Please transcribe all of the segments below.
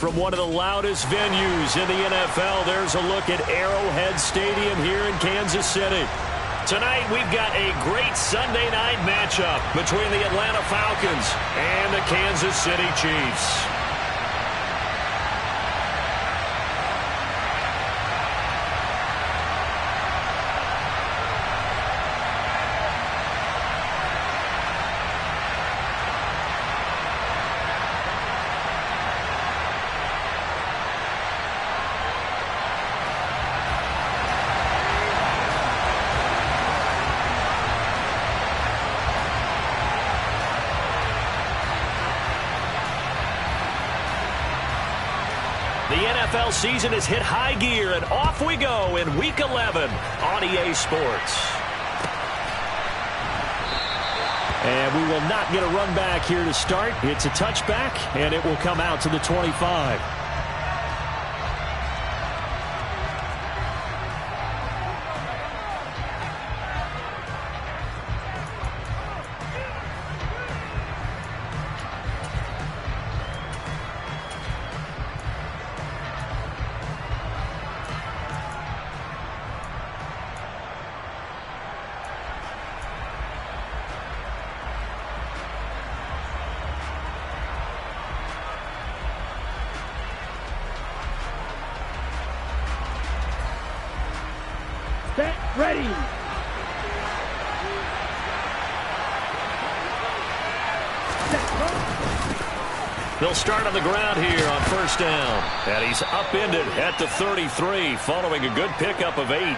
from one of the loudest venues in the NFL. There's a look at Arrowhead Stadium here in Kansas City. Tonight, we've got a great Sunday night matchup between the Atlanta Falcons and the Kansas City Chiefs. The NFL season has hit high gear, and off we go in Week 11 on EA Sports. And we will not get a run back here to start. It's a touchback, and it will come out to the 25. Set, ready. They'll start on the ground here on first down. And he's upended at the 33 following a good pickup of 8.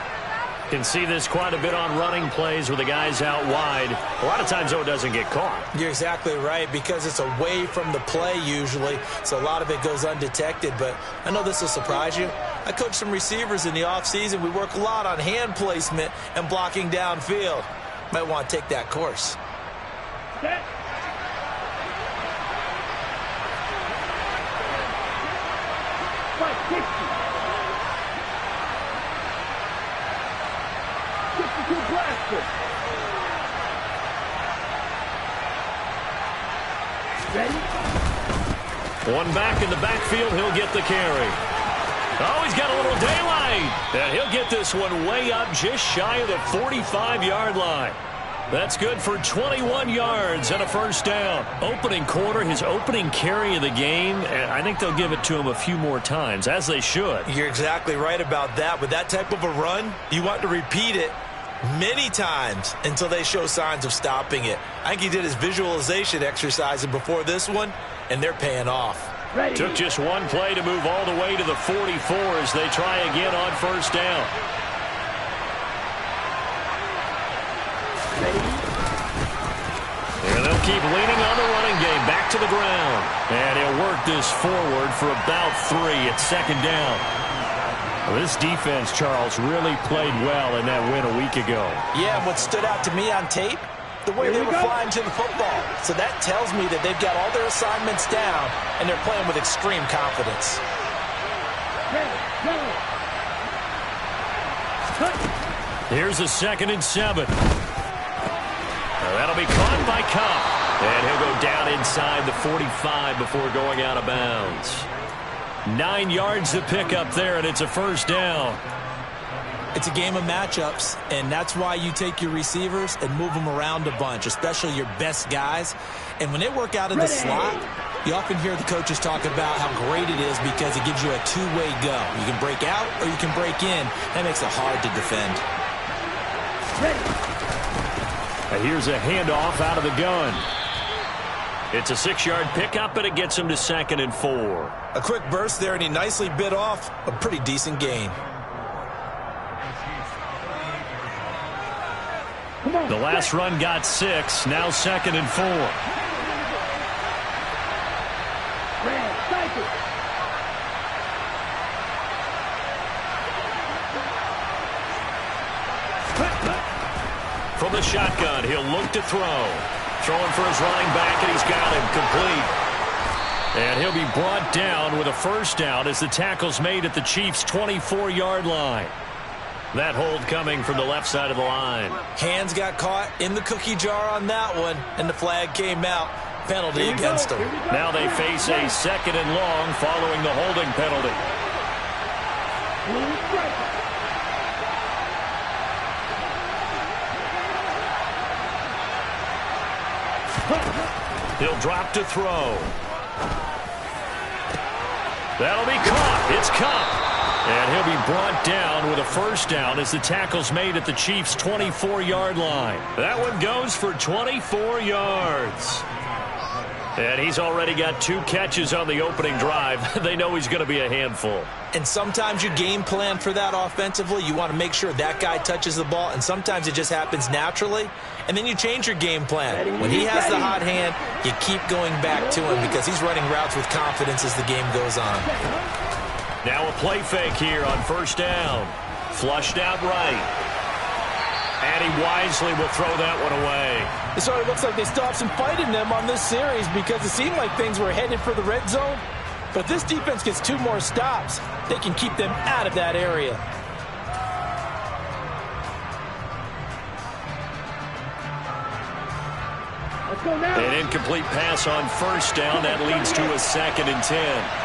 Can see this quite a bit on running plays with the guys out wide. A lot of times, though, it doesn't get caught. You're exactly right, because it's away from the play usually, so a lot of it goes undetected. But I know this will surprise you. I coach some receivers in the offseason. We work a lot on hand placement and blocking downfield. Might want to take that course. Set. Ready? One back in the backfield, he'll get the carry. Oh, he's got a little daylight. And he'll get this one way up just shy of the 45-yard line. That's good for 21 yards and a first down. Opening quarter, his opening carry of the game, and I think they'll give it to him a few more times, as they should. You're exactly right about that. With that type of a run, you want to repeat it many times until they show signs of stopping it. I think he did his visualization exercise before this one, and they're paying off. Ready. Took just one play to move all the way to the 44 as they try again on first down. Ready. And they'll keep leaning on the running game. Back to the ground. And he'll work this forward for about 3 at second down. Well, this defense, Charles, really played well in that win a week ago. Yeah, and what stood out to me on tape, the way they were flying to the football. So that tells me that they've got all their assignments down, and they're playing with extreme confidence. Here's a 2nd and 7. That'll be caught by Cup. And he'll go down inside the 45 before going out of bounds. 9 yards to pick up there, and it's a first down. It's a game of matchups, and that's why you take your receivers and move them around a bunch, especially your best guys. And when they work out in the slot, you often hear the coaches talk about how great it is because it gives you a two-way go. You can break out or you can break in. That makes it hard to defend. And here's a handoff out of the gun. It's a 6-yard pickup, and it gets him to 2nd and 4. A quick burst there, and he nicely bit off a pretty decent gain. The last run got 6, now 2nd and 4. From the shotgun, he'll look to throw. Throwing for his running back, and he's got him complete. And he'll be brought down with a first down as the tackle's made at the Chiefs' 24-yard line. That hold coming from the left side of the line. Hands got caught in the cookie jar on that one, and the flag came out. penalty against them. Now they face a 2nd and long following the holding penalty. He'll drop to throw. That'll be caught. It's caught. And he'll be brought down with a first down as the tackle's made at the Chiefs' 24-yard line. That one goes for 24 yards. And he's already got 2 catches on the opening drive. They know he's going to be a handful. And sometimes you game plan for that offensively. You want to make sure that guy touches the ball, and sometimes it just happens naturally. And then you change your game plan. When he has the hot hand, you keep going back to him because he's running routes with confidence as the game goes on. Now a play fake here on first down. Flushed out right. And he wisely will throw that one away. It sort of looks like they still have some fight in them on this series because it seemed like things were headed for the red zone. But this defense gets 2 more stops. They can keep them out of that area. Let's go now. An incomplete pass on first down. That leads to a 2nd and 10.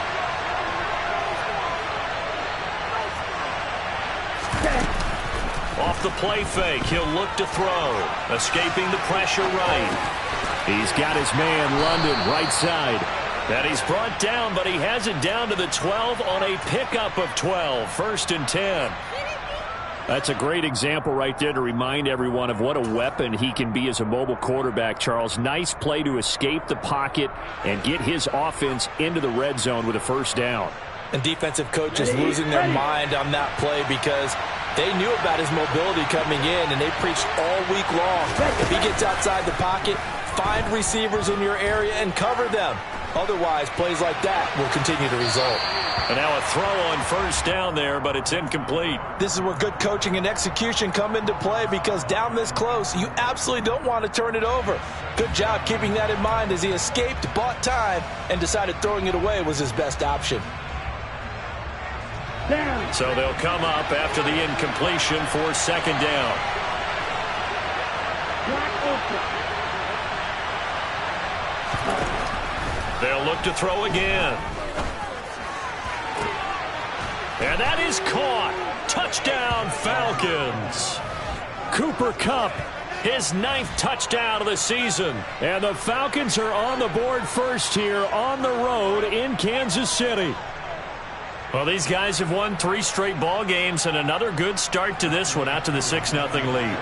Off the play fake, he'll look to throw. Escaping the pressure right. He's got his man, London, right side. And he's brought down, but he has it down to the 12 on a pickup of 12. 1st and 10. That's a great example right there to remind everyone of what a weapon he can be as a mobile quarterback, Charles. Nice play to escape the pocket and get his offense into the red zone with a first down. And defensive coaches losing their mind on that play because they knew about his mobility coming in, and they preached all week long. If he gets outside the pocket, find receivers in your area and cover them. Otherwise, plays like that will continue to result. And now a throw on first down there, but it's incomplete. This is where good coaching and execution come into play because down this close, you absolutely don't want to turn it over. Good job keeping that in mind as he escaped, bought time, and decided throwing it away was his best option. Down. So they'll come up after the incompletion for 2nd down. They'll look to throw again. And that is caught. Touchdown, Falcons. Cooper Kupp, his 9th touchdown of the season. And the Falcons are on the board first here on the road in Kansas City. Well, these guys have won 3 straight ball games and another good start to this one out to the 6-0 lead.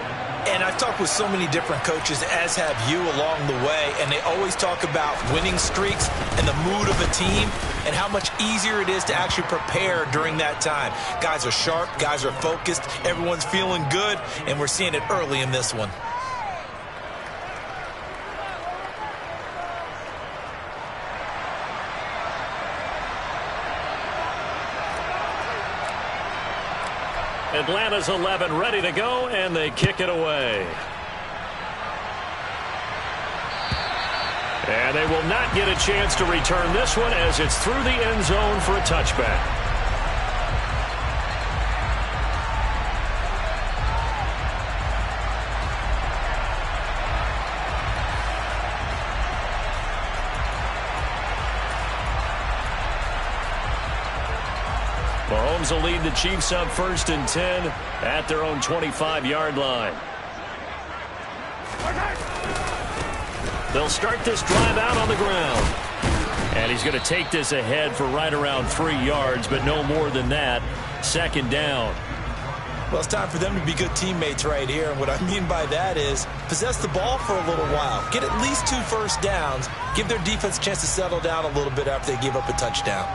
And I've talked with so many different coaches, as have you, along the way, and they always talk about winning streaks and the mood of a team and how much easier it is to actually prepare during that time. Guys are sharp, guys are focused, everyone's feeling good, and we're seeing it early in this one. Atlanta's 11 ready to go, and they kick it away. And they will not get a chance to return this one as it's through the end zone for a touchback. Mahomes will lead the Chiefs up 1st and 10 at their own 25-yard line. They'll start this drive out on the ground. And he's going to take this ahead for right around 3 yards, but no more than that. 2nd down. Well, it's time for them to be good teammates right here. And what I mean by that is possess the ball for a little while. Get at least 2 first downs. Give their defense a chance to settle down a little bit after they give up a touchdown.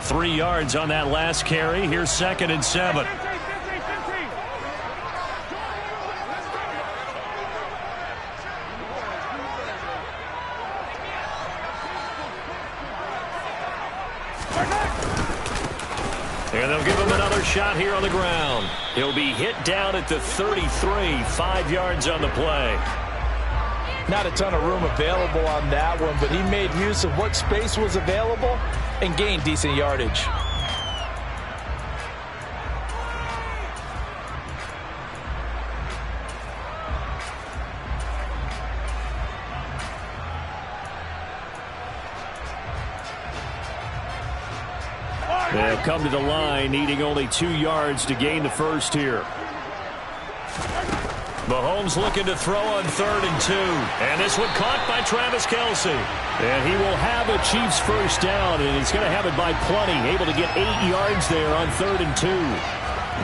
3 yards on that last carry. Here's 2nd and 7. And they'll give him another shot here on the ground. He'll be hit down at the 33, 5 yards on the play. Not a ton of room available on that one, but he made use of what space was available and gained decent yardage. They'll come to the line, needing only 2 yards to gain the first here. Mahomes looking to throw on 3rd and 2. And this one caught by Travis Kelce. And he will have a Chiefs first down, and he's going to have it by plenty. Able to get 8 yards there on 3rd and 2.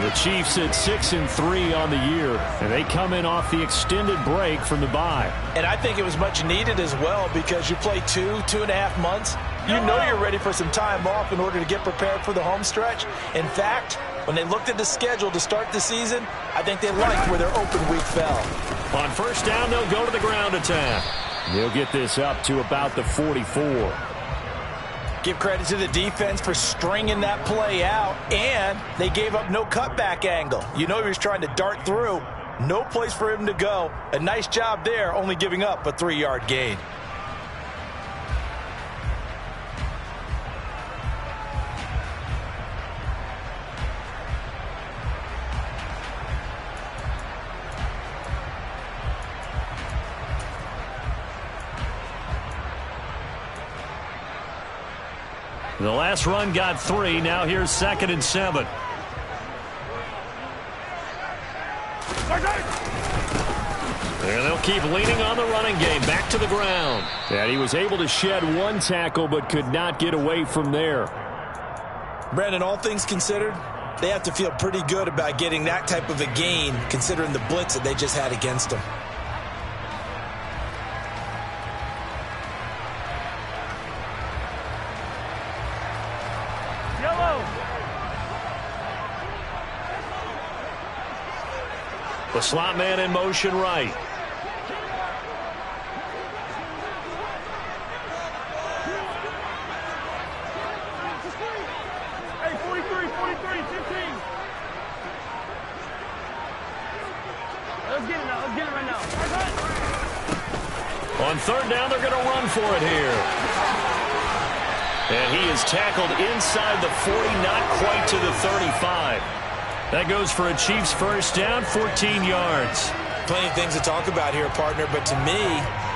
The Chiefs at 6-3 on the year, and they come in off the extended break from the bye. And I think it was much needed as well, because you play 2.5 months. You know you're ready for some time off in order to get prepared for the home stretch. In fact, when they looked at the schedule to start the season, I think they liked where their open week fell. On first down, they'll go to the ground attack. They'll get this up to about the 44. Give credit to the defense for stringing that play out, and they gave up no cutback angle. You know he was trying to dart through. No place for him to go. A nice job there, only giving up a 3-yard gain. The last run got 3. Now here's 2nd and 7. And they'll keep leaning on the running game. Back to the ground. And he was able to shed 1 tackle but could not get away from there. Brandon, all things considered, they have to feel pretty good about getting that type of a gain considering the blitz that they just had against them. The slot man in motion right. Hey, 43, 15. Let's get it now. Let's get it right now. On 3rd down, they're going to run for it here. And he is tackled inside the 40, not quite to the 35. That goes for a Chiefs first down, 14 yards. Plenty of things to talk about here, partner, but to me,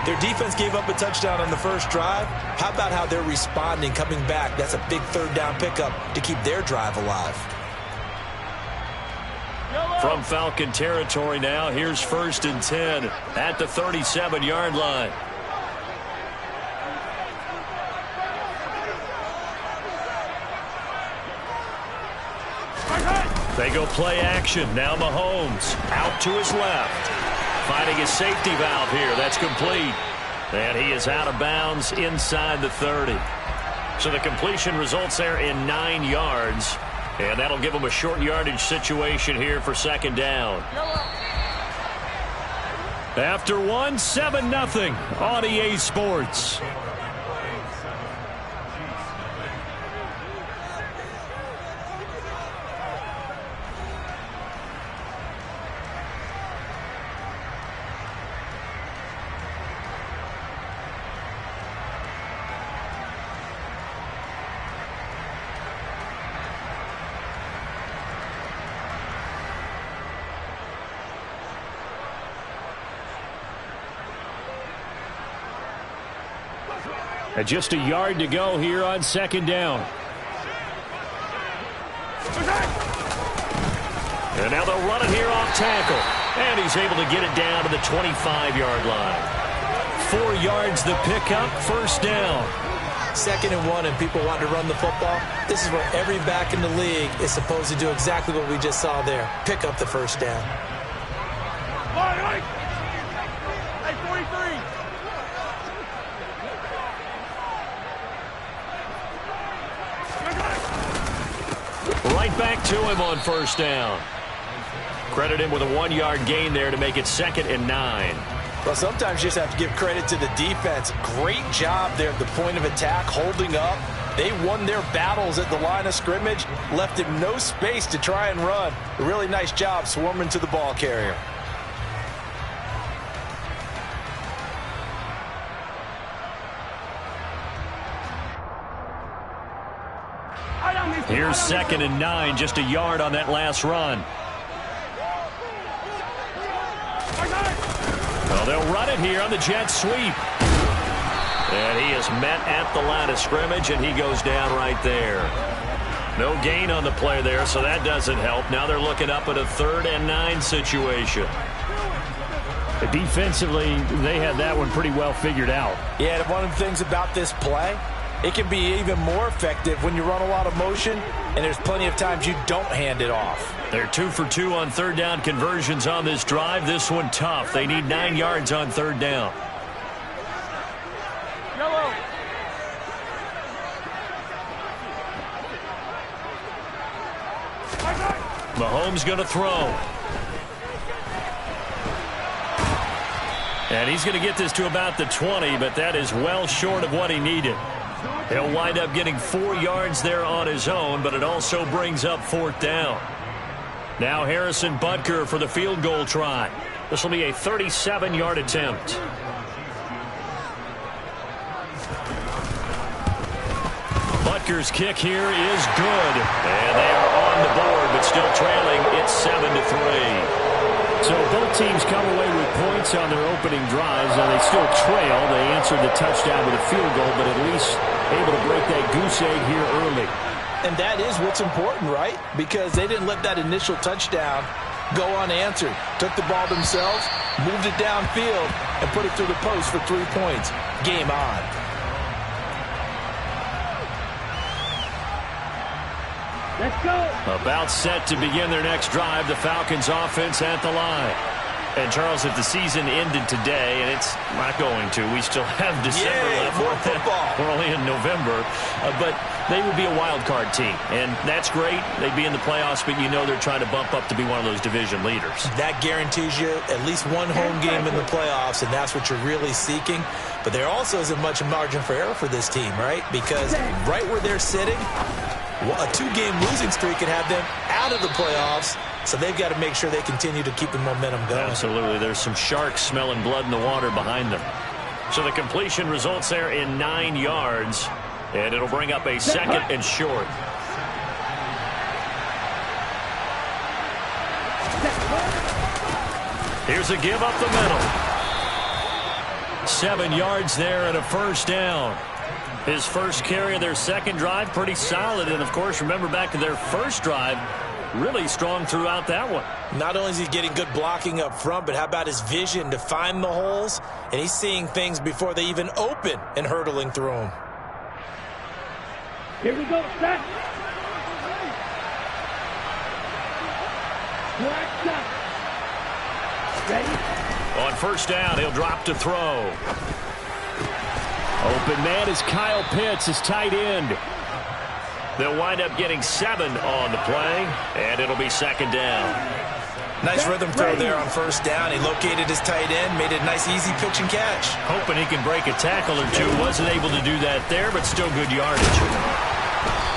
their defense gave up a touchdown on the first drive. How about how they're responding, coming back? That's a big 3rd down pickup to keep their drive alive. From Falcon territory now, here's 1st and 10 at the 37-yard line. They go play action. Now Mahomes out to his left. Finding his safety valve here. That's complete. And he is out of bounds inside the 30. So the completion results there in 9 yards. And that'll give him a short yardage situation here for 2nd down. After 1, 7-0 on EA Sports. And just a yard to go here on 2nd down. And now they'll run it here off tackle. And he's able to get it down to the 25-yard line. 4 yards the pickup, first down. 2nd and 1 and people want to run the football. This is where every back in the league is supposed to do exactly what we just saw there. Pick up the first down. Hey, 43. Right back to him on first down. Credit him with a 1-yard gain there to make it 2nd and 9. Well, sometimes you just have to give credit to the defense. Great job there at the point of attack, holding up. They won their battles at the line of scrimmage, left him no space to try and run. A really nice job swarming to the ball carrier. Here's 2nd and 9, just a yard on that last run. Well, they'll run it here on the jet sweep. And he is met at the line of scrimmage, and he goes down right there. No gain on the play there, so that doesn't help. Now they're looking up at a 3rd and 9 situation. Defensively, they had that one pretty well figured out. Yeah, and one of the things about this play, it can be even more effective when you run a lot of motion, and there's plenty of times you don't hand it off. They're 2 for 2 on 3rd down conversions on this drive. This one tough. They need 9 yards on 3rd down. Yellow. Mahomes going to throw. And he's going to get this to about the 20, but that is well short of what he needed. He'll wind up getting 4 yards there on his own, but it also brings up 4th down. Now Harrison Butker for the field goal try. This will be a 37-yard attempt. Butker's kick here is good. And they are on the board, but still trailing. It's 7-3. So both teams come away with points on their opening drives. Now they still trail. They answered the touchdown with a field goal, but at least able to break that goose egg here early. And that is what's important, right? Because they didn't let that initial touchdown go unanswered. Took the ball themselves, moved it downfield, and put it through the post for 3 points. Game on. Let's go. About set to begin their next drive. The Falcons offense at the line. And, Charles, if the season ended today, and it's not going to, we still have December left. More football. We're only in November. But they would be a wild card team. And that's great. They'd be in the playoffs, but you know they're trying to bump up to be one of those division leaders. That guarantees you at least one home game in the playoffs, and that's what you're really seeking. But there also isn't much margin for error for this team, right? Because right where they're sitting, a 2-game losing streak could have them out of the playoffs, so they've got to make sure they continue to keep the momentum going. Absolutely. There's some sharks smelling blood in the water behind them. So the completion results there in 9 yards, and it'll bring up a 2nd and short. Here's a give up the middle. 7 yards there and a 1st down. His first carry of their second drive, pretty solid. And, of course, remember back to their first drive, really strong throughout that one. Not only is he getting good blocking up front, but how about his vision to find the holes? And he's seeing things before they even open and hurdling through them. Here we go. Set. Ready? On 1st down, he'll drop to throw. Open man is Kyle Pitts, his tight end. They'll wind up getting 7 on the play, and it'll be 2nd down. Nice rhythm throw there on 1st down. He located his tight end, made it a nice easy pitch and catch. Hoping he can break a tackle or two. Wasn't able to do that there, but still good yardage.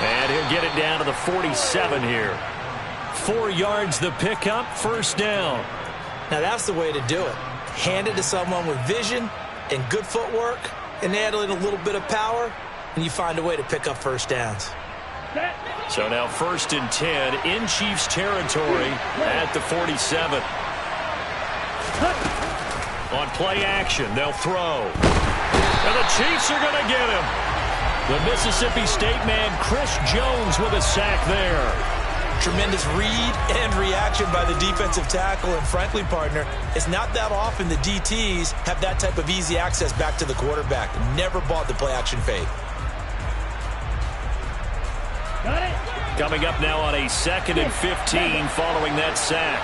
And he'll get it down to the 47 here. 4 yards the pickup, 1st down. Now that's the way to do it. Hand it to someone with vision and good footwork, and add in a little bit of power, and you find a way to pick up 1st downs. So now 1st and 10 in Chiefs territory at the 47. On play action, they'll throw. And the Chiefs are going to get him. The Mississippi State man, Chris Jones, with a sack there. Tremendous read and reaction by the defensive tackle, and frankly, partner, it's not that often the DTs have that type of easy access back to the quarterback. Never bought the play-action fake. Got it. Coming up now on a 2nd and 15 following that sack.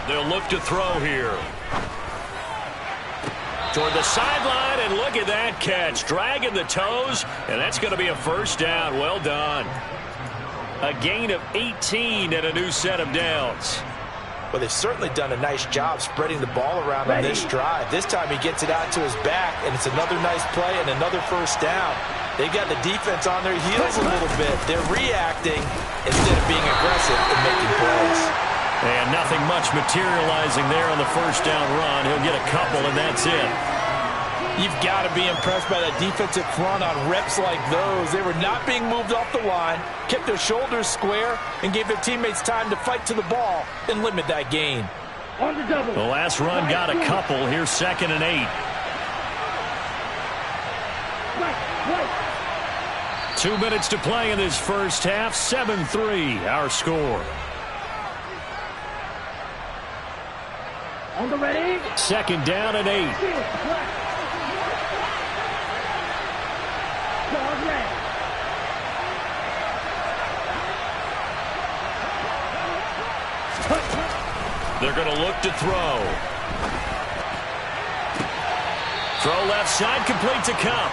They'll look to throw here. Toward the sideline, and look at that catch. Dragging the toes, and that's going to be a 1st down. Well done. A gain of 18 and a new set of downs. Well, they've certainly done a nice job spreading the ball around on this drive. This time he gets it out to his back, and it's another nice play and another 1st down. They've got the defense on their heels a little bit. They're reacting instead of being aggressive and making plays. And nothing much materializing there on the 1st down run. He'll get a couple, and that's it. You've got to be impressed by that defensive front on reps like those. They were not being moved off the line, kept their shoulders square, and gave their teammates time to fight to the ball and limit that gain. On the double. The last run got a couple. Here's 2nd and 8. Right. 2 minutes to play in this first half. 7-3 our score. On the ready. 2nd down and 8. Dog red. They're going to look to throw. Throw left side, complete to Cup.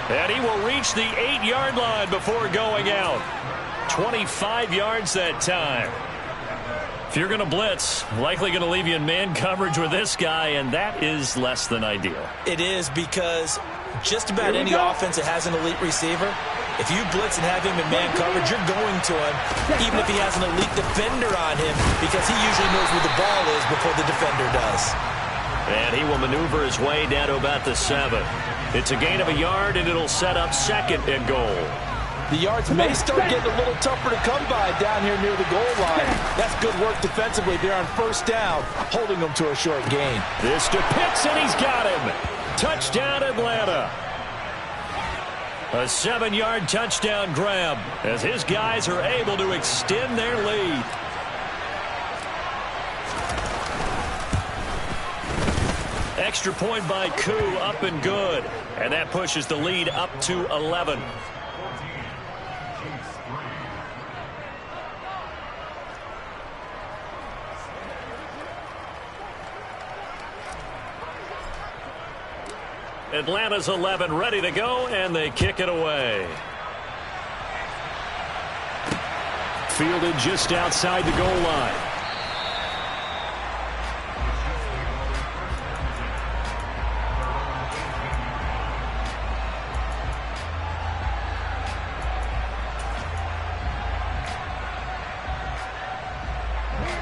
And he will reach the 8-yard line before going out. 25 yards that time. If you're going to blitz, likely going to leave you in man coverage with this guy, and that is less than ideal. It is, because just about any offense that has an elite receiver, if you blitz and have him in man coverage, you're going to him, even if he has an elite defender on him, because he usually knows where the ball is before the defender does. And he will maneuver his way down to about the 7. It's a gain of a yard, and it'll set up 2nd and goal. The yards may start getting a little tougher to come by down here near the goal line. That's good work defensively there on 1st down, holding them to a short gain. This to Pitts, and he's got him. Touchdown, Atlanta. A 7-yard touchdown grab as his guys are able to extend their lead. Extra point by Koo, up and good. And that pushes the lead up to 11. Atlanta's 11 ready to go, and they kick it away. Fielded just outside the goal line.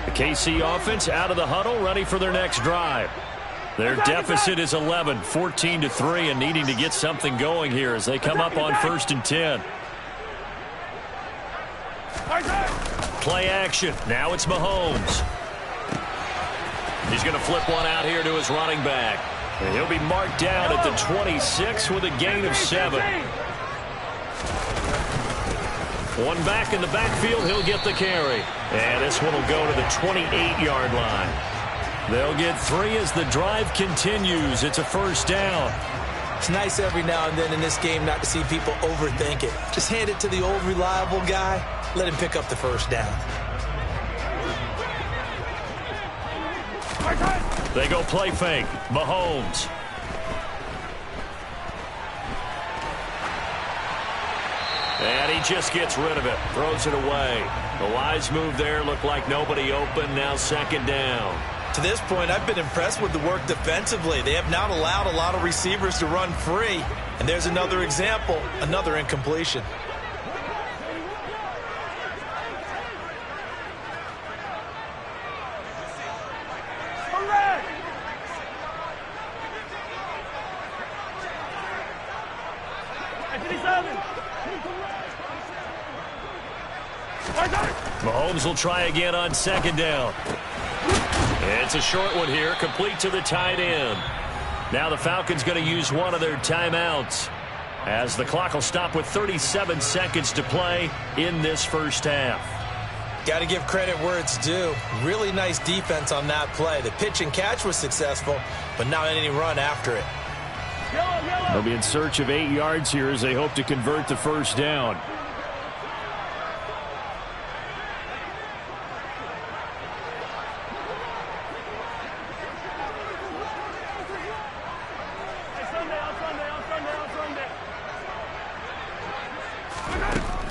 The KC offense out of the huddle, ready for their next drive. Their deficit is 11, 14-3, and needing to get something going here as they come up on 1st and 10. Play action. Now it's Mahomes. He's going to flip one out here to his running back. And he'll be marked down at the 26 with a gain of 7. One back in the backfield. He'll get the carry. And this one will go to the 28-yard line. They'll get 3 as the drive continues. It's a 1st down. It's nice every now and then in this game not to see people overthink it. Just hand it to the old reliable guy. Let him pick up the 1st down. They go play fake. Mahomes. And he just gets rid of it. Throws it away. The wise move there. Looked like nobody open. Now 2nd down. To this point, I've been impressed with the work defensively. They have not allowed a lot of receivers to run free. And there's another example, another incompletion. Mahomes will try again on 2nd down. It's a short one here, complete to the tight end. Now the Falcons going to use one of their timeouts as the clock will stop with 37 seconds to play in this first half. Got to give credit where it's due. Really nice defense on that play. The pitch and catch was successful, but not any run after it. They'll be in search of 8 yards here as they hope to convert the 1st down.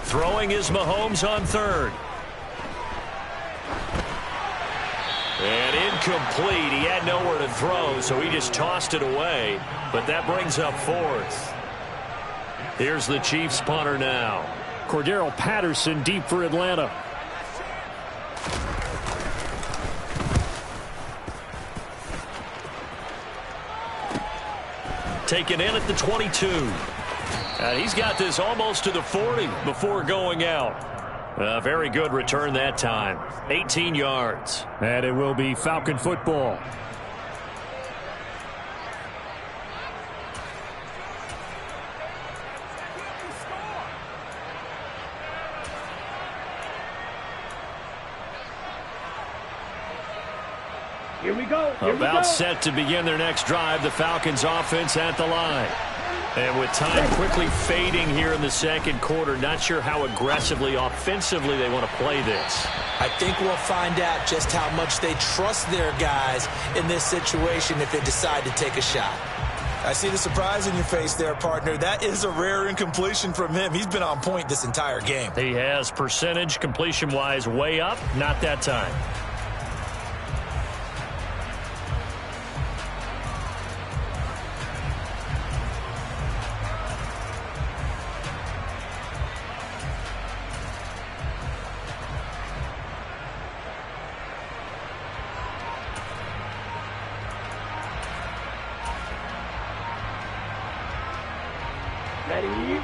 Throwing is Mahomes on 3rd. And incomplete. He had nowhere to throw, so he just tossed it away. But that brings up 4th. Here's the Chiefs punter now. Cordero Patterson deep for Atlanta. Taken in at the 22. And he's got this almost to the 40 before going out. A very good return that time. 18 yards. And it will be Falcon football. Here we go. About set to begin their next drive. The Falcons offense at the line. And with time quickly fading here in the second quarter, not sure how aggressively, offensively they want to play this. I think we'll find out just how much they trust their guys in this situation if they decide to take a shot. I see the surprise in your face there, partner. That is a rare incompletion from him. He's been on point this entire game. He has percentage completion-wise way up, not that time.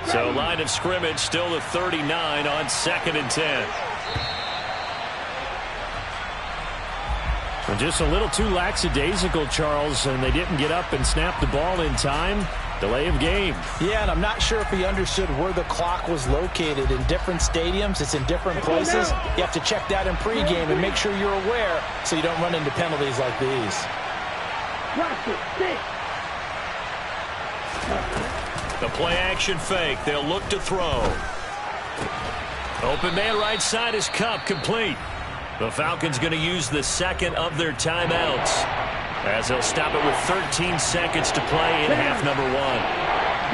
So line of scrimmage still the 39 on 2nd and 10. Well, just a little too lackadaisical, Charles, and they didn't get up and snap the ball in time. Delay of game. Yeah, and I'm not sure if he understood where the clock was located. In different stadiums, it's in different places. You have to check that in pregame and make sure you're aware so you don't run into penalties like these. Watch it. Stick. The play action fake. They'll look to throw. Open man right side is Cup, complete. The Falcons going to use the second of their timeouts as they'll stop it with 13 seconds to play in half number 1.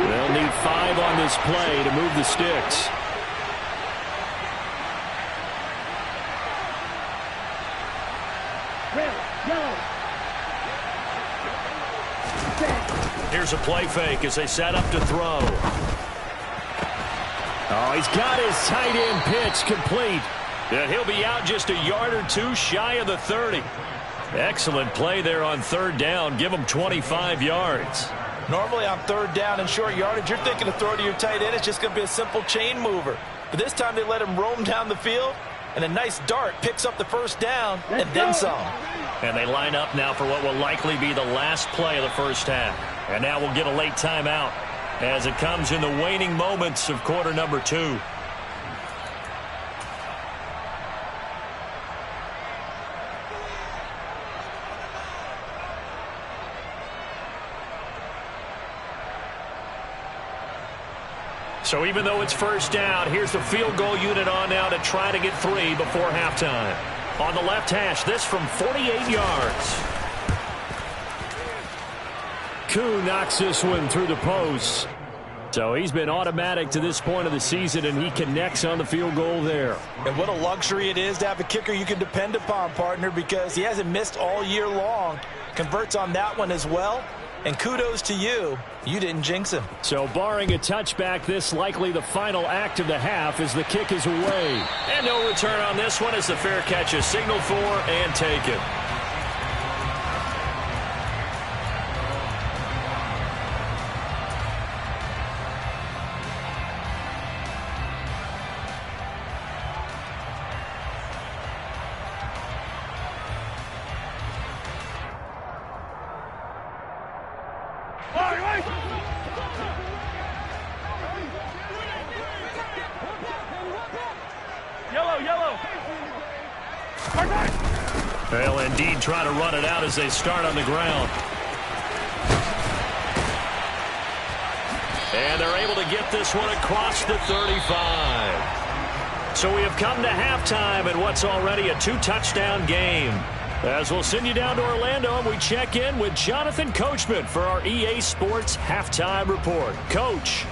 They'll need 5 on this play to move the sticks. Here's a play fake as they set up to throw. Oh, he's got his tight end pitch complete. And he'll be out just a yard or two shy of the 30. Excellent play there on 3rd down. Give him 25 yards. Normally on 3rd down and short yardage, you're thinking to throw to your tight end. It's just going to be a simple chain mover. But this time they let him roam down the field, and a nice dart picks up the 1st down and then some. And they line up now for what will likely be the last play of the first half. And now we'll get a late timeout as it comes in the waning moments of quarter number 2. So even though it's 1st down, here's the field goal unit on now to try to get 3 before halftime. On the left hash, this from 48 yards. Koo knocks this one through the post. So he's been automatic to this point of the season, and he connects on the field goal there. And what a luxury it is to have a kicker you can depend upon, partner, because he hasn't missed all year long. Converts on that one as well. And kudos to you. You didn't jinx him. So barring a touchback, this likely the final act of the half as the kick is away. And no return on this one as the fair catch is signaled for and taken. They'll indeed try to run it out as they start on the ground. And they're able to get this one across the 35. So we have come to halftime in what's already a 2-touchdown game. As we'll send you down to Orlando, and we check in with Jonathan Coachman for our EA Sports Halftime Report. Coach.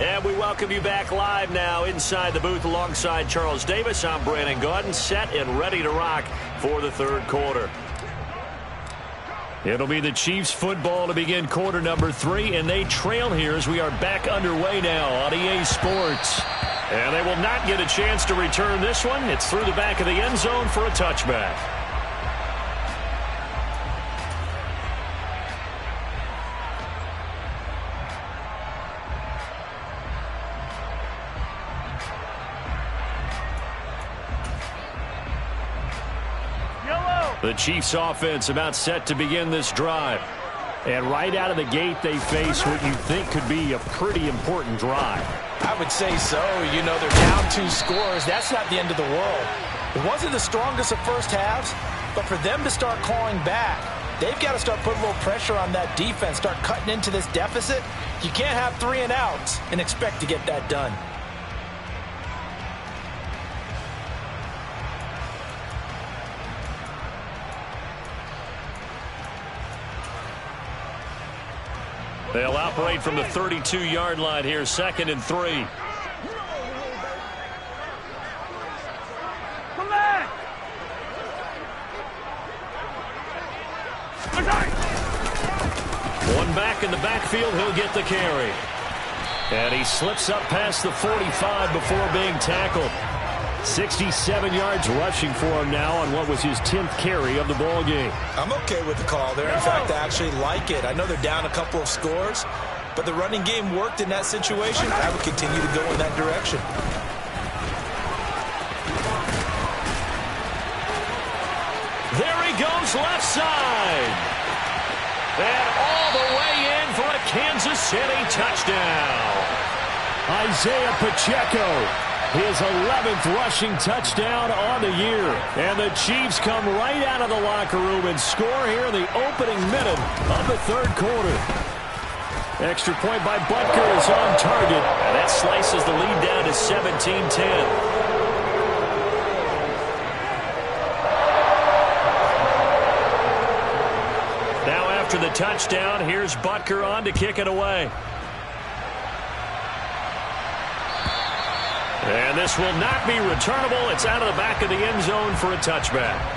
And we welcome you back live now inside the booth alongside Charles Davis. I'm Brandon Gaudin, set and ready to rock for the 3rd quarter. It'll be the Chiefs football to begin quarter number 3, and they trail here as we are back underway now on EA Sports. And they will not get a chance to return this one. It's through the back of the end zone for a touchback. The Chiefs offense about set to begin this drive. And right out of the gate, they face what you think could be a pretty important drive. I would say so. You know, they're down 2 scores. That's not the end of the world. It wasn't the strongest of first halves, but for them to start clawing back, they've got to start putting a little pressure on that defense, start cutting into this deficit. You can't have 3 and outs and expect to get that done. They'll operate from the 32-yard line here, 2nd and 3. Come back! One back in the backfield, he'll get the carry. And he slips up past the 45 before being tackled. 67 yards rushing for him now on what was his 10th carry of the ball game. I'm okay with the call there. In fact, I actually like it. I know they're down a couple of scores, but the running game worked in that situation. I would continue to go in that direction. There he goes, left side. And all the way in for a Kansas City touchdown. Isaiah Pacheco. His 11th rushing touchdown on the year. And the Chiefs come right out of the locker room and score here in the opening minute of the 3rd quarter. Extra point by Butker is on target. And that slices the lead down to 17-10. Now after the touchdown, here's Butker on to kick it away. And this will not be returnable. It's out of the back of the end zone for a touchback.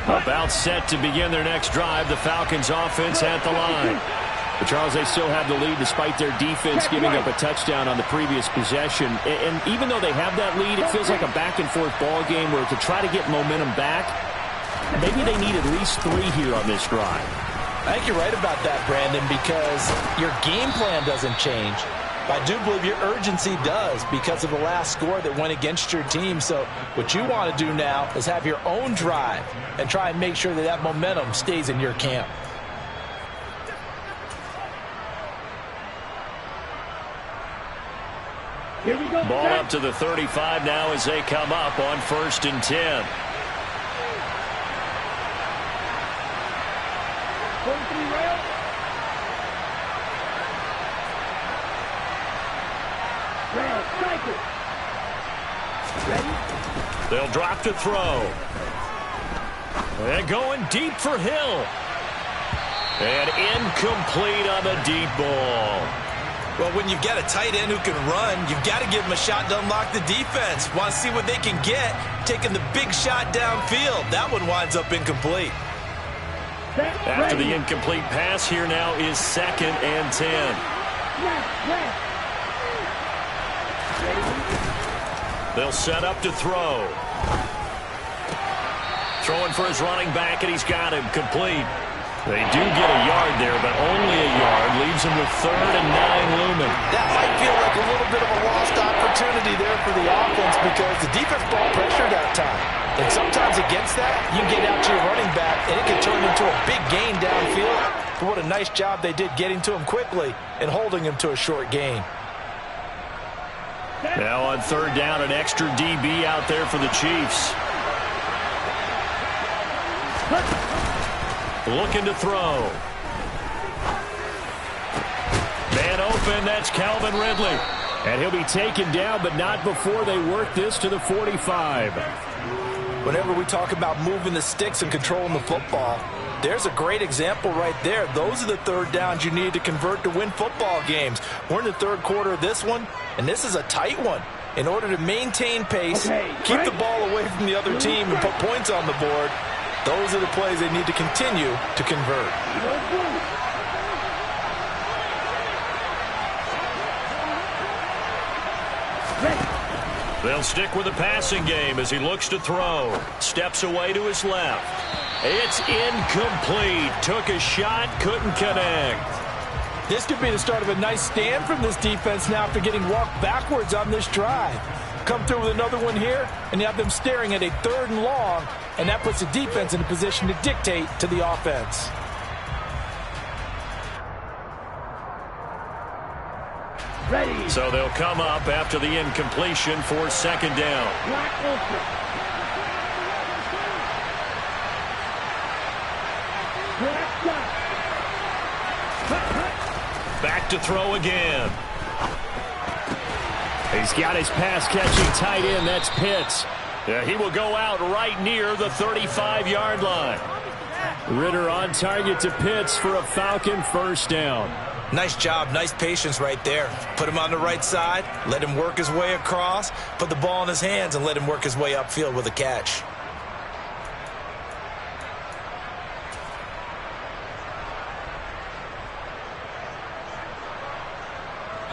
About set to begin their next drive. The Falcons offense at the line. But Charles, they still have the lead despite their defense giving up a touchdown on the previous possession. And even though they have that lead, it feels like a back-and-forth ball game where to try to get momentum back, maybe they need at least 3 here on this drive. I think you're right about that, Brandon, because your game plan doesn't change. I do believe your urgency does because of the last score that went against your team. So what you want to do now is have your own drive and try and make sure that that momentum stays in your camp. Here we go. Ball up to the 35 now as they come up on 1st and 10. They'll drop to throw. And going deep for Hill. And incomplete on the deep ball. Well, when you've got a tight end who can run, you've got to give him a shot to unlock the defense. Want to see what they can get, taking the big shot downfield. That one winds up incomplete. After the incomplete pass, here now is 2nd and 10. They'll set up to throw. Throwing for his running back, and he's got him complete. They do get a yard there, but only a yard. Leaves him with 3rd and 9 looming. That might feel like a little bit of a lost opportunity there for the offense because the defense brought pressure that time. And sometimes against that, you get out to your running back, and it can turn into a big gain downfield. But what a nice job they did getting to him quickly and holding him to a short gain. Now on 3rd down, an extra DB out there for the Chiefs. Looking to throw. Man open, that's Calvin Ridley. And he'll be taken down, but not before they work this to the 45. Whenever we talk about moving the sticks and controlling the football, there's a great example right there. Those are the 3rd downs you need to convert to win football games. We're in the 3rd quarter of this one, and this is a tight one. In order to maintain pace, keep the ball away from the other team, and put points on the board, those are the plays they need to continue to convert. They'll stick with the passing game as he looks to throw. Steps away to his left. It's incomplete. Took a shot, couldn't connect. This could be the start of a nice stand from this defense now after getting walked backwards on this drive. Come through with another one here, and you have them staring at a 3rd and long, and that puts the defense in a position to dictate to the offense. Ready. So they'll come up after the incompletion for 2nd down. Black open. Black shot. Back to throw again. He's got his pass-catching tight end. That's Pitts. He will go out right near the 35-yard line. Ritter on target to Pitts for a Falcon 1st down. Nice job, nice patience right there. Put him on the right side, let him work his way across, put the ball in his hands, and let him work his way upfield with a catch.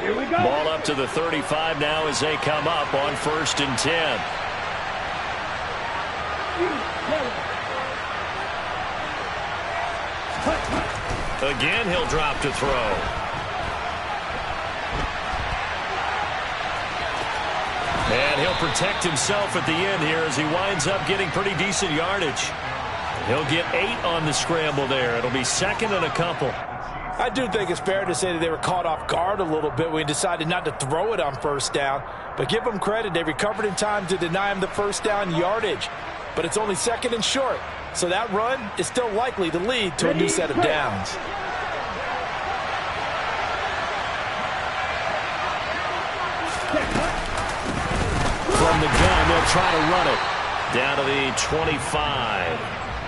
Here we go. Ball up to the 35 now as they come up on 1st and 10. Again, he'll drop to throw. And he'll protect himself at the end here as he winds up getting pretty decent yardage. He'll get 8 on the scramble there. It'll be 2nd and a couple. I do think it's fair to say that they were caught off guard a little bit when he decided not to throw it on 1st down. But give them credit. They recovered in time to deny him the 1st down yardage. But it's only 2nd and short. So that run is still likely to lead to a new set of downs. From the gun, they'll try to run it. Down to the 25.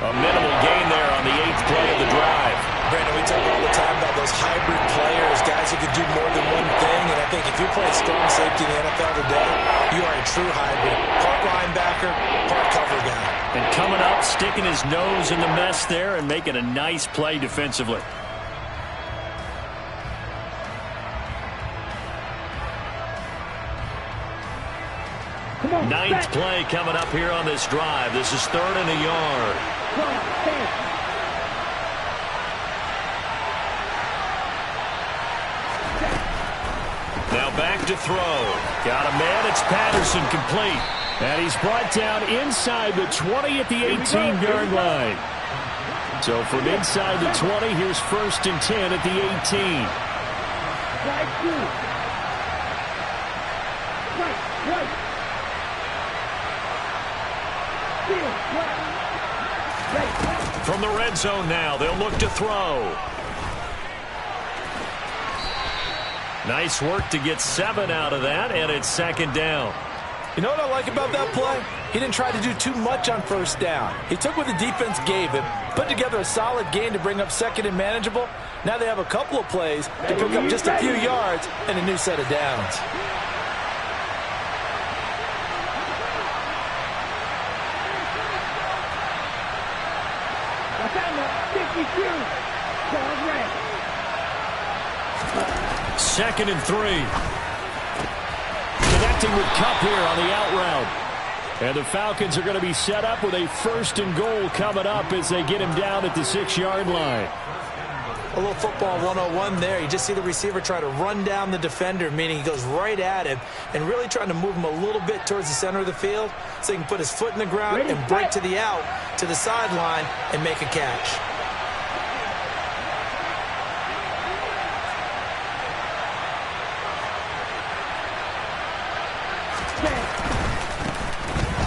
A minimal gain there on the 8th play of the drive. Brandon, we talk all the time about those hybrid players, guys who can do more than one thing. And I think if you play strong safety in the NFL today, you are a true hybrid. Part linebacker, part cover guy. And coming up, sticking his nose in the mess there and making a nice play defensively. Ninth play coming up here on this drive. This is 3rd and a yard. Now back to throw. Got a man. It's Patterson, complete. And he's brought down inside the 20 at the 18-yard line. So from inside the 20, here's 1st and 10 at the 18. From the red zone now, they'll look to throw. Nice work to get 7 out of that, and it's 2nd down. You know what I like about that play? He didn't try to do too much on 1st down. He took what the defense gave him, put together a solid gain to bring up 2nd and manageable. Now they have a couple of plays to pick up just a few yards and a new set of downs. Second and 3. Connecting with Kupp here on the out route. And the Falcons are going to be set up with a 1st and goal coming up as they get him down at the 6-yard line. A little football 101 there. You just see the receiver try to run down the defender, meaning he goes right at him and really trying to move him a little bit towards the center of the field so he can put his foot in the ground and break to the out, to the sideline, and make a catch.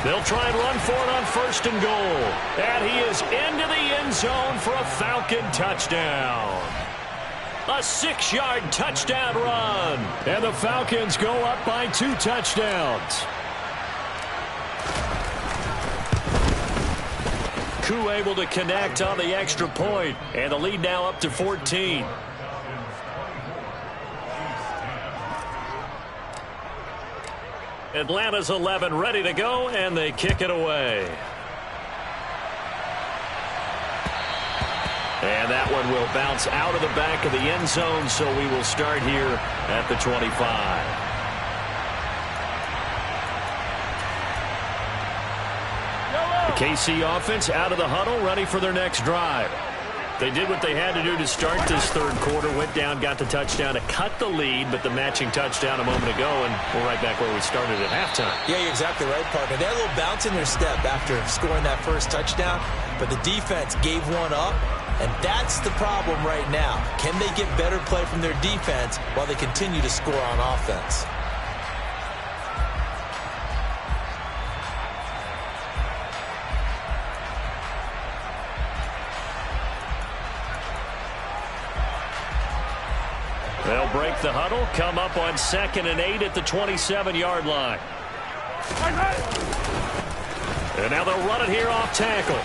They'll try and run for it on 1st and goal. And he is into the end zone for a Falcon touchdown. A 6-yard touchdown run. And the Falcons go up by 2 touchdowns. Koo able to connect on the extra point. And the lead now up to 14. Atlanta's 11 ready to go, and they kick it away. And that one will bounce out of the back of the end zone, so we will start here at the 25. KC offense out of the huddle, ready for their next drive. They did what they had to do to start this third quarter, went down, got the touchdown to cut the lead, but the matching touchdown a moment ago, and we're right back where we started at halftime. Yeah, you're exactly right, partner. They had a little bounce in their step after scoring that first touchdown, but the defense gave one up, and that's the problem right now. Can they get better play from their defense while they continue to score on offense? They'll break the huddle, come up on 2nd and 8 at the 27-yard line. And now they'll run it here off tackle.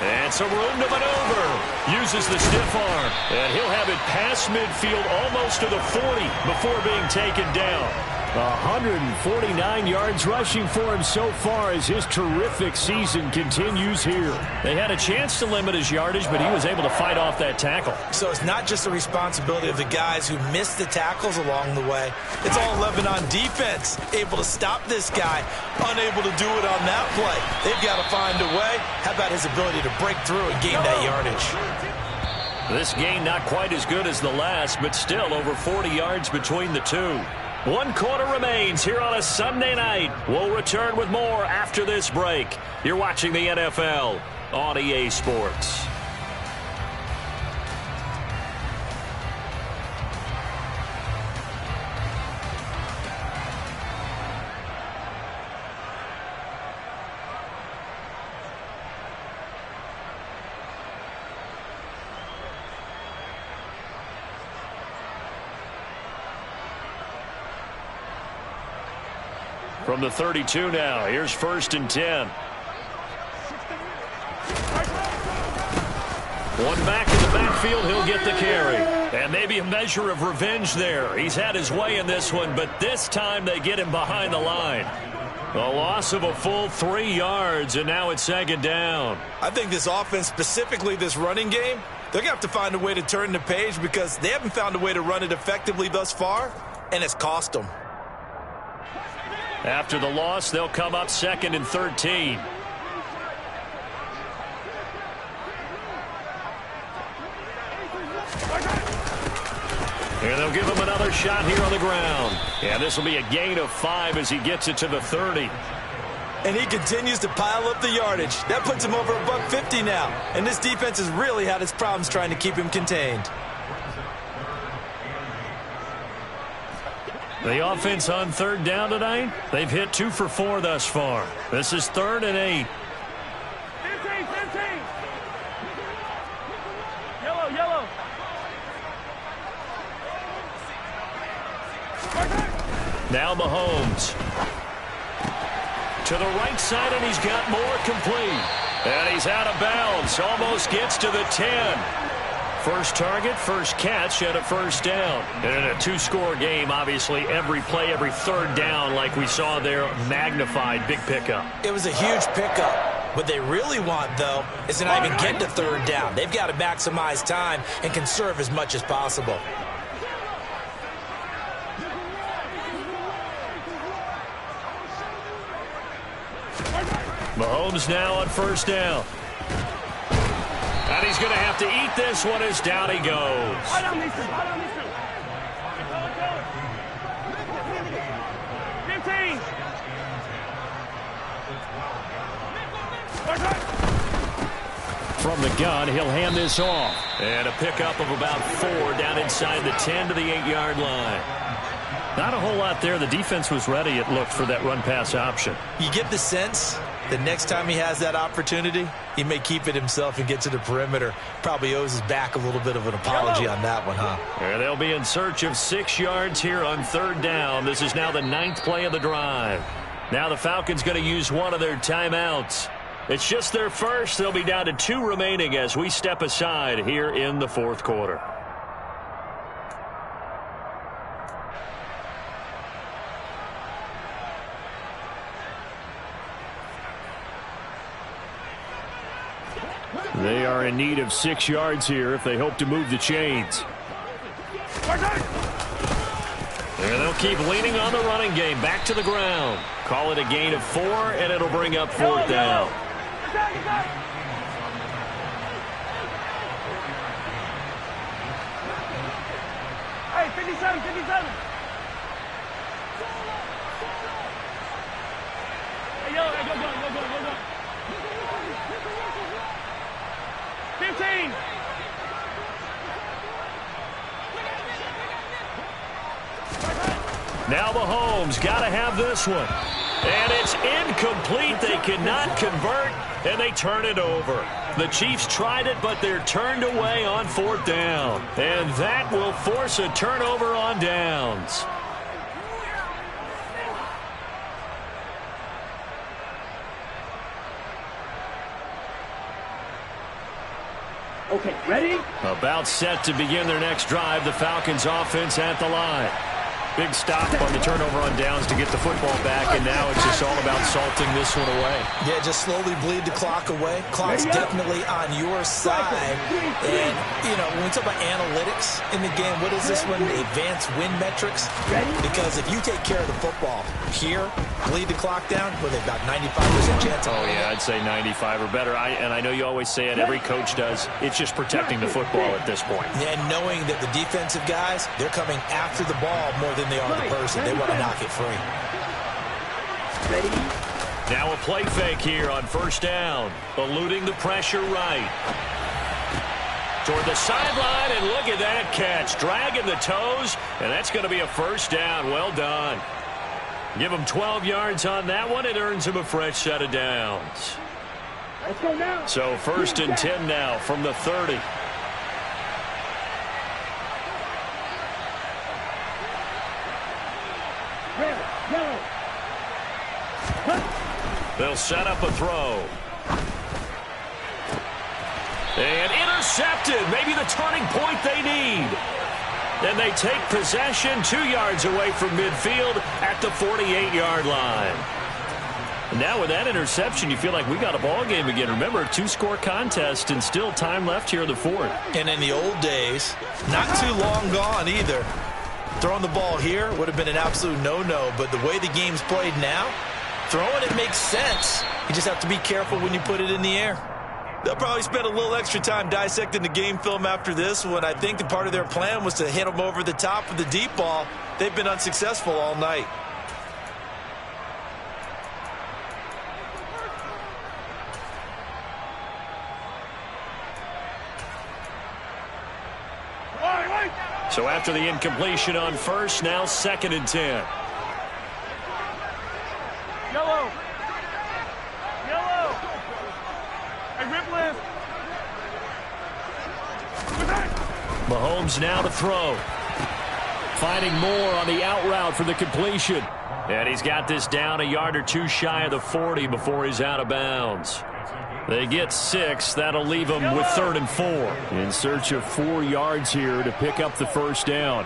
And some room to maneuver. Uses the stiff arm. And he'll have it past midfield almost to the 40 before being taken down. 149 yards rushing for him so far as his terrific season continues here. They had a chance to limit his yardage, but he was able to fight off that tackle. So it's not just the responsibility of the guys who missed the tackles along the way. It's all 11 on defense, able to stop this guy, unable to do it on that play. They've got to find a way. How about his ability to break through and gain that yardage? This gain not quite as good as the last, but still over 40 yards between the two. 1 quarter remains here on a Sunday night. We'll return with more after this break. You're watching the NFL on EA Sports. From the 32 now, here's 1st and 10. One back in the backfield, he'll get the carry. And maybe a measure of revenge there. He's had his way in this one, but this time they get him behind the line. A loss of a full 3 yards, and now it's 2nd down. I think this offense, specifically this running game, they're going to have to find a way to turn the page because they haven't found a way to run it effectively thus far, and it's cost them. After the loss, they'll come up 2nd and 13. And they'll give him another shot here on the ground. And this will be a gain of 5 as he gets it to the 30. And he continues to pile up the yardage. That puts him over $150 now. And this defense has really had its problems trying to keep him contained. The offense on 3rd down tonight, they've hit 2 for 4 thus far. This is 3rd and 8. 15. Yellow. Now Mahomes. To the right side, and he's got more complete. And he's out of bounds. Almost gets to the 10. First target, first catch, and a 1st down. And in a 2-score game, obviously, every play, every 3rd down, like we saw there, magnified, big pickup. It was a huge pickup. What they really want, though, is to not even get to 3rd down. They've got to maximize time and conserve as much as possible. Mahomes now on 1st down. And he's going to have to eat this one as down he goes. 15. From the gun, he'll hand this off. And a pickup of about 4 down inside the 10 to the 8-yard line. Not a whole lot there. The defense was ready, it looked, for that run-pass option. You get the sense the next time he has that opportunity, he may keep it himself and get to the perimeter. Probably owes his back a little bit of an apology on that one, huh? And they'll be in search of 6 yards here on 3rd down. This is now the 9th play of the drive. Now the Falcons going to use one of their timeouts. It's just their first. They'll be down to 2 remaining as we step aside here in the 4th quarter. They are in need of 6 yards here if they hope to move the chains. And they'll keep leaning on the running game. Back to the ground. Call it a gain of 4, and it'll bring up 4th down. Hey, 57, 57. Hey, yo, hey, go. 15. Now Mahomes got to have this one. And it's incomplete. They cannot convert, and they turn it over. The Chiefs tried it, but they're turned away on 4th down. And that will force a turnover on downs. Okay, ready? About set to begin their next drive. The Falcons offense at the line. Big stop on the turnover on downs to get the football back, and now it's just all about salting this one away. Yeah, just slowly bleed the clock away. Clock's definitely on your side. And, you know, when we talk about analytics in the game, what is this one? Advanced win metrics? Because if you take care of the football here, bleed the clock down, with about 95% chance of yeah, I'd say 95 or better. And I know you always say it, every coach does. It's just protecting the football at this point. And knowing that the defensive guys, they're coming after the ball more than they are the person. They want to knock it free. Now a play fake here on 1st down. Eluding the pressure right. Toward the sideline, and look at that catch. Dragging the toes, and that's going to be a 1st down. Well done. Give him 12 yards on that one. It earns him a fresh set of downs. Let's go now. So 1st and 10 now from the 30. They'll set up a throw. And intercepted. Maybe the turning point they need. And they take possession 2 yards away from midfield at the 48-yard line. And now with that interception, you feel like we got a ball game again. Remember, a 2-score contest and still time left here in the 4th. And in the old days, not too long gone either. Throwing the ball here would have been an absolute no-no, but the way the game's played now, throwing it makes sense. You just have to be careful when you put it in the air. They'll probably spend a little extra time dissecting the game film after this one. I think the part of their plan was to hit them over the top of the deep ball. They've been unsuccessful all night. So after the incompletion on 1st, now 2nd and 10. Yellow. Hey, rip left. Mahomes now to throw. Finding more on the out route for the completion. And he's got this down a yard or two shy of the 40 before he's out of bounds. They get 6. That'll leave them with 3rd and 4. In search of 4 yards here to pick up the 1st down.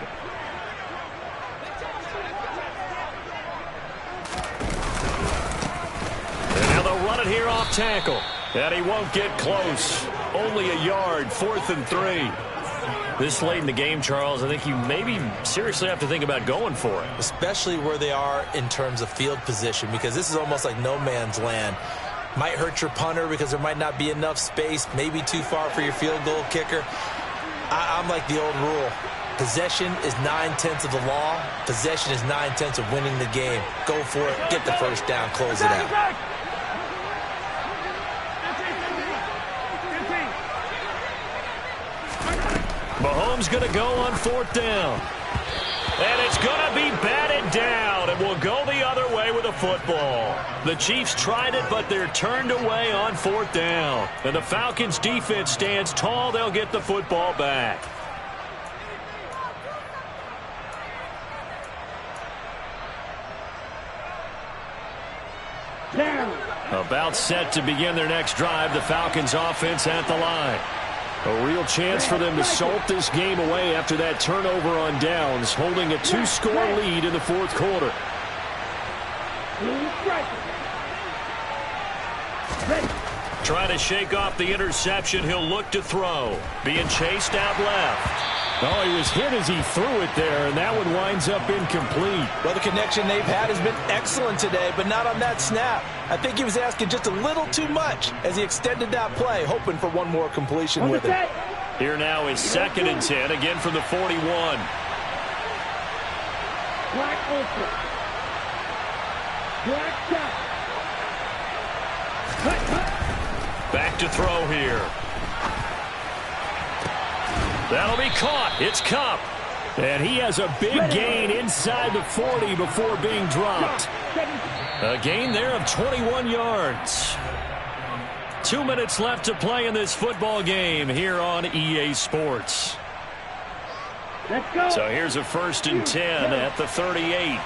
And now they'll run it here off tackle. And he won't get close. Only a yard, 4th and 3. This late in the game, Charles, I think you maybe seriously have to think about going for it. Especially where they are in terms of field position, because this is almost like no man's land. Might hurt your punter because there might not be enough space, maybe too far for your field goal kicker. I'm like the old rule. Possession is 9/10 of the law. Possession is 9/10 of winning the game. Go for it. Get the 1st down. Close it out. Mahomes going to go on 4th down. And it's going to be batted down, and will go the other way with a football. The Chiefs tried it, but they're turned away on 4th down. And the Falcons' defense stands tall. They'll get the football back. About set to begin their next drive. The Falcons' offense at the line. A real chance for them to salt this game away after that turnover on downs, holding a 2-score lead in the 4th quarter. Trying to shake off the interception. He'll look to throw. Being chased out left. Oh, he was hit as he threw it there, and that one winds up incomplete. Well, the connection they've had has been excellent today, but not on that snap. I think he was asking just a little too much as he extended that play, hoping for one more completion with it. Here now is 2nd and 10, again from the 41. Black open. Black shot. Back to throw here. That'll be caught. It's Cup. And he has a big gain inside the 40 before being dropped. A gain there of 21 yards. 2 minutes left to play in this football game here on EA Sports. Let's go. So here's a 1st and 10 at the 38.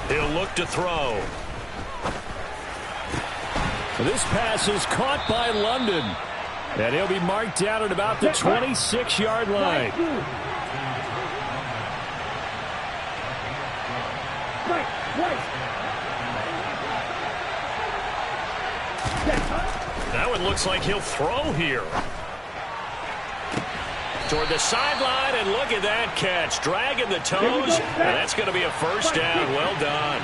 He'll look to throw. This pass is caught by London. And he'll be marked down at about the 26-yard line. That one looks like he'll throw here. Toward the sideline, and look at that catch. Dragging the toes, and that's going to be a 1st down. Well done.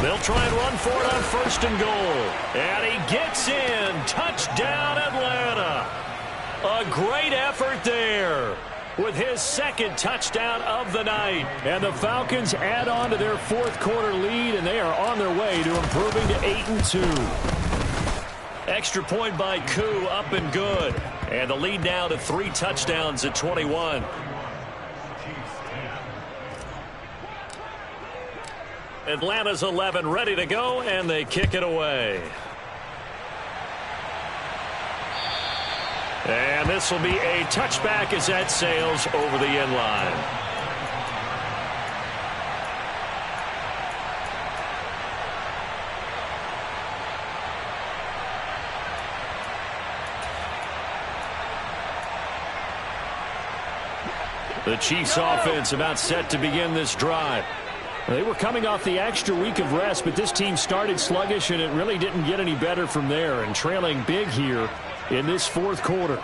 They'll try and run for it on 1st and goal. And he gets in. Touchdown, Atlanta. A great effort there with his 2nd touchdown of the night. And the Falcons add on to their 4th quarter lead, and they are on their way to improving to 8-2. Extra point by Koo, up and good. And the lead now to 3 touchdowns at 21. Atlanta's 11 ready to go, and they kick it away. And this will be a touchback as that sails over the end line. The Chiefs offense about set to begin this drive. They were coming off the extra week of rest, but this team started sluggish, and it really didn't get any better from there, and trailing big here in this 4th quarter.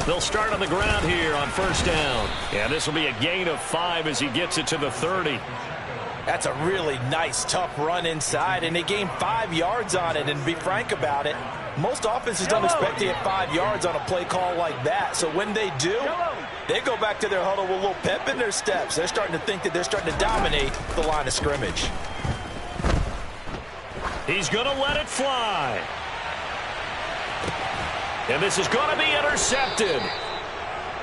They'll start on the ground here on 1st down. And this will be a gain of 5 as he gets it to the 30. That's a really nice, tough run inside, and they gained 5 yards on it. And to be frank about it, most offenses don't expect to get 5 yards on a play call like that. So when they do, they go back to their huddle with a little pep in their steps. They're starting to think that they're starting to dominate the line of scrimmage. He's going to let it fly. And this is going to be intercepted.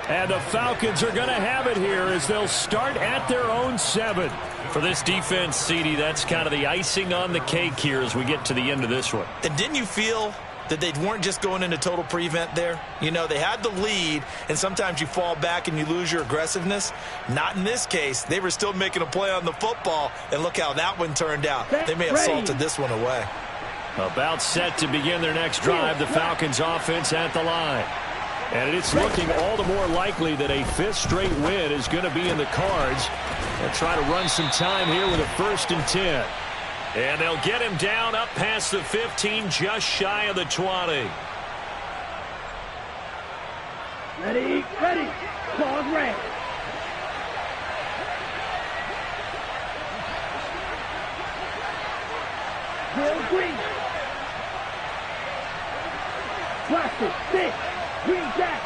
And the Falcons are going to have it here as they'll start at their own 7. For this defense, CD, that's kind of the icing on the cake here as we get to the end of this one. And didn't you feel that they weren't just going into total prevent there? You know, they had the lead, and sometimes you fall back and you lose your aggressiveness. Not in this case. They were still making a play on the football, and look how that one turned out. They may have salted this one away. About set to begin their next drive, the Falcons offense at the line. And it's looking all the more likely that a 5th straight win is going to be in the cards. They'll try to run some time here with a 1st and 10. And they'll get him down up past the 15, just shy of the 20. Ready, ready. Ball's red. Will green. Plastic, stick, green jack.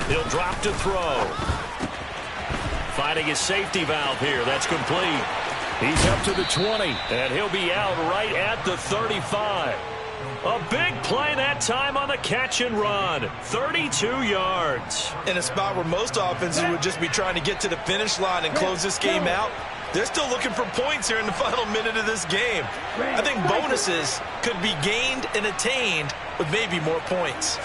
He'll drop to throw. Finding his safety valve here. That's complete. He's up to the 20. And he'll be out right at the 35. A big play that time on the catch and run. 32 yards. In a spot where most offenses would just be trying to get to the finish line and close this game out, they're still looking for points here in the final minute of this game. I think bonuses could be gained and attained with maybe more points.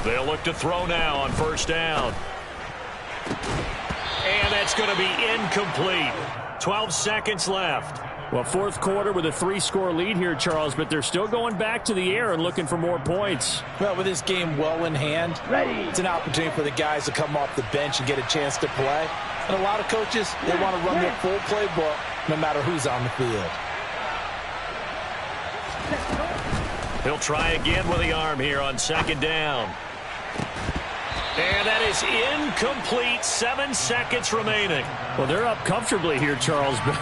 They'll look to throw now on first down. And that's going to be incomplete. 12 seconds left. Well, fourth quarter with a 3-score lead here, Charles, but they're still going back to the air and looking for more points. Well, with this game well in hand, it's an opportunity for the guys to come off the bench and get a chance to play. And a lot of coaches, they want to run their full playbook no matter who's on the field. He'll try again with the arm here on second down. And that is incomplete. 7 seconds remaining. Well, they're up comfortably here, Charles, but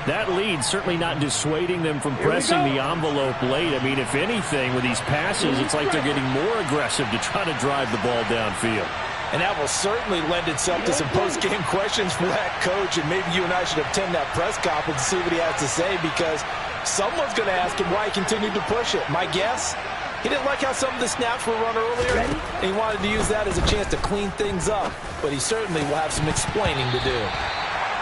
that lead certainly not dissuading them from pressing the envelope late. I mean, if anything, with these passes, it's like they're getting more aggressive to try to drive the ball downfield. And that will certainly lend itself to some post-game questions for that coach, and maybe you and I should attend that press conference to see what he has to say, because someone's going to ask him why he continued to push it. My guess, he didn't like how some of the snaps were run earlier, and he wanted to use that as a chance to clean things up, but he certainly will have some explaining to do.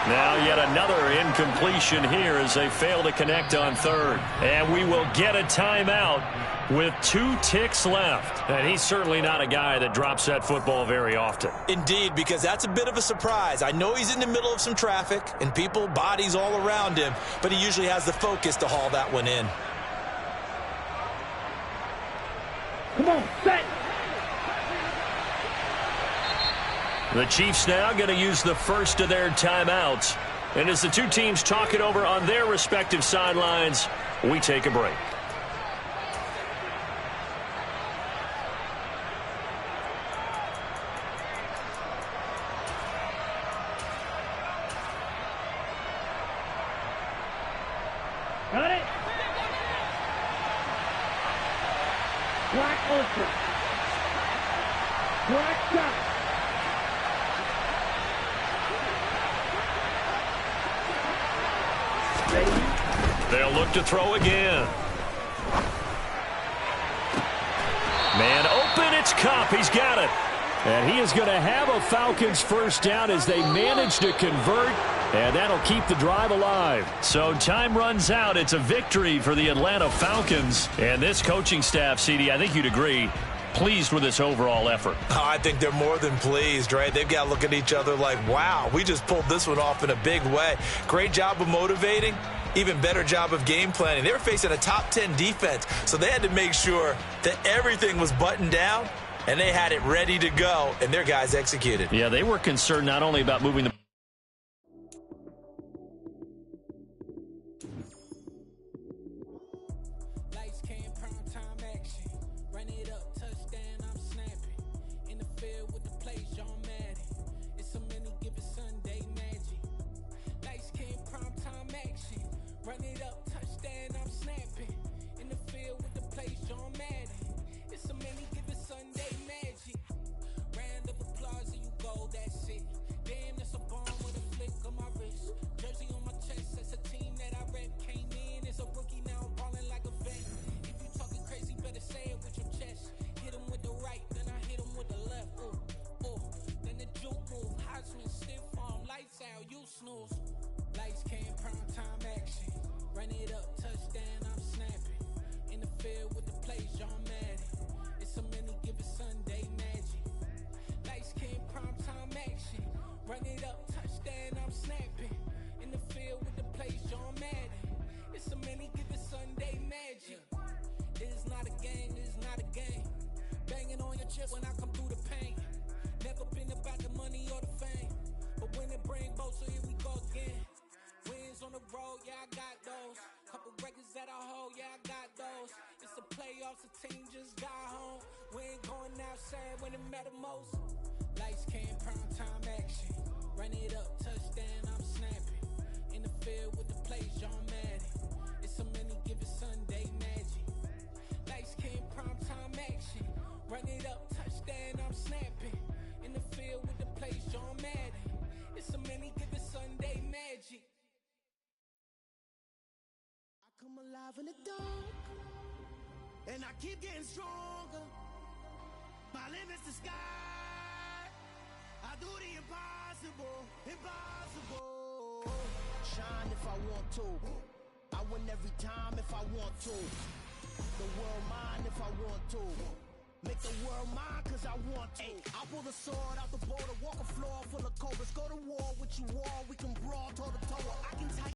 Now yet another incompletion here as they fail to connect on third. And we will get a timeout with 2 ticks left. And he's certainly not a guy that drops that football very often. Indeed, because that's a bit of a surprise. I know he's in the middle of some traffic and people, bodies all around him, but he usually has the focus to haul that one in. Come on, set. The Chiefs now going to use the first of their timeouts. And as the two teams talk it over on their respective sidelines, we take a break. Got it. Black Ultra. Black shot. They'll look to throw again. Man open, it's Cup. He's got it. And he is going to have a Falcons first down as they manage to convert, and that'll keep the drive alive. So time runs out. It's a victory for the Atlanta Falcons. And this coaching staff, CD, I think you'd agree, pleased with this overall effort. Oh, I think they're more than pleased, right? They've got to look at each other like, wow, we just pulled this one off in a big way. Great job of motivating. Even better job of game planning. They were facing a top 10 defense, so they had to make sure that everything was buttoned down, and they had it ready to go, and their guys executed. Yeah, they were concerned not only about moving the Lights, cam, prime time action. Run it up, touchdown, I'm snapping. In the field with the play, John Madden. It's a many given Sunday magic. Lights, cam, prime time action. Run it up, touchdown, I'm snapping. In the field with the play, John Madden. It's a many given Sunday magic. It is not a game, it is not a game. Banging on your chest when I come through the pain. Never been about the money or the fame. But when it bring both, so here we go again. Wins on the road, yeah, I got those. Couple records that I hold, yeah, I got those. It's the playoffs, the team just got home. We ain't going outside when it matter most. Lights, cam, prime time action. Run it up, touchdown, I'm snapping. In the field with the plays, John Madden. It's a many given Sunday magic. Lights, cam, prime time action. Run it up, touchdown, I'm snapping. In the field with the plays, John Madden. It's a many given Sunday magic. I come alive in the dark, and I keep getting stronger. My limit's the sky. I do the impossible, impossible. Shine if I want to. I win every time if I want to. The world mine if I want to. Make the world mine cause I want to. I pull the sword out the border, walk a floor full of cobras. Go to war with you all, we can brawl toe to toe. I can